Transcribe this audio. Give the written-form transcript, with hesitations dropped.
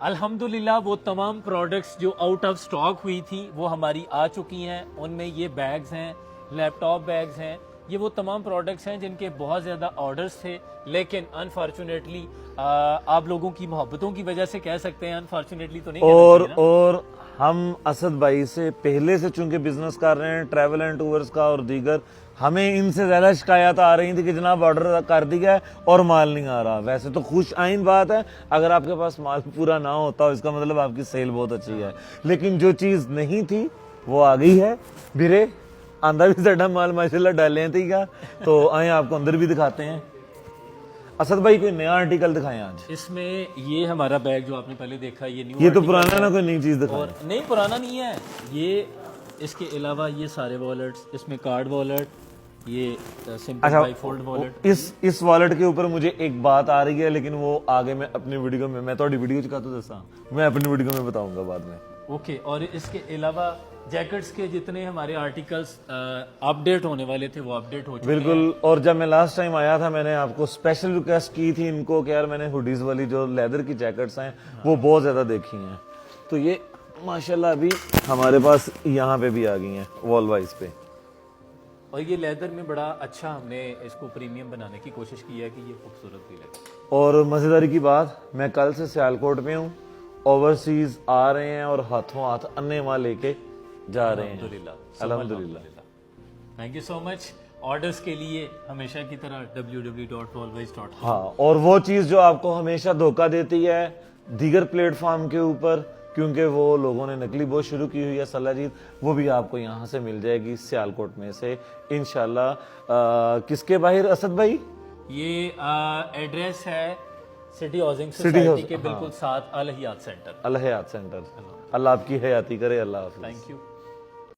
अल्हम्दुलिल्लाह वो तमाम प्रोडक्ट्स जो आउट ऑफ स्टॉक हुई थी वो हमारी आ चुकी हैं। उनमें ये बैग्स हैं, लैपटॉप बैग्स हैं, ये वो तमाम प्रोडक्ट्स हैं जिनके बहुत ज़्यादा ऑर्डर्स थे, लेकिन अनफॉर्चुनेटली आप लोगों की मोहब्बतों की वजह से कह सकते हैं, अनफॉर्चुनेटली तो नहीं कहना चाहिए ना। और हम असद भाई से पहले से चूंकि बिजनेस कर रहे हैं ट्रैवल एंड टूर्स का और दीगर, हमें इनसे ज्यादा शिकायत आ रही थी कि जनाब ऑर्डर कर दिया है और माल नहीं आ रहा। वैसे तो खुश आइन बात है, अगर आपके पास माल पूरा ना होता हो इसका मतलब आपकी सेल बहुत अच्छी है, लेकिन जो चीज नहीं थी वो आ गई है। बिरे आंदा भी साडा माल माशाल्लाह डाले थी क्या, तो आए आपको अंदर भी दिखाते हैं। असद भाई कोई नया आर्टिकल दिखाएं आज। इसमें ये हमारा बैग जो आपने पहले देखा, ये न्यू ये तो पुराना ना, कोई नई चीज दिखाएं। और नहीं, पुराना नहीं है ये। इसके अलावा ये सारे वॉलेट्स, इसमें कार्ड वॉलेट, ये सिंपल बाई फोल्ड वॉलेट। इस वॉलेट के ऊपर मुझे एक बात आ रही है, लेकिन वो आगे मैं अपनी वीडियो में, मैं थोड़ी वीडियो चुका तो दसा, मैं अपनी वीडियो में बताऊंगा बाद में। ओके। और इसके अलावा जैकेट्स के जितने हमारे आर्टिकल्स अपडेट होने वाले थे वो अपडेट हो चुके हैं। बिल्कुल। और जब मैं लास्ट टाइम आया था मैंने आपको स्पेशल रिक्वेस्ट की थी इनको कि यार मैंने हुडीज वाली जो लेदर की जैकेट्स हैं वो बहुत ज्यादा देखी हैं, तो ये माशाल्लाह अभी हमारे पास यहाँ पे भी आ गई हैं वॉल वाइज पे। और ये लेदर में बड़ा अच्छा हमने इसको प्रीमियम बनाने की कोशिश की है कि ये खूबसूरत भी लगे। और मजेदारी की बात, मैं कल से सियालकोट में हूँ, ओवरसीज आ रहे हैं और हाथों हाथ अन्य वहां लेके जा रहे हैं। अल्हम्दुलिल्लाह। Thank you so much. Orders के लिए हमेशा की तरह www.wallwise.com। हाँ, और वो चीज जो आपको हमेशा धोखा देती है दीगर प्लेटफॉर्म के ऊपर, क्योंकि वो लोगों ने नकली बोझ शुरू की हुई है सलाजीत, वो भी आपको यहाँ से मिल जाएगी सियालकोट में से इंशाल्लाह। किसके बाहर असद भाई? ये एड्रेस है सिटी हाउसिंग सोसाइटी के बिल्कुल साथ अल हयात सेंटर। अल हयात सेंटर। अल्लाह आपकी हयाती करे। अल्लाह हाफिज़। Thank you.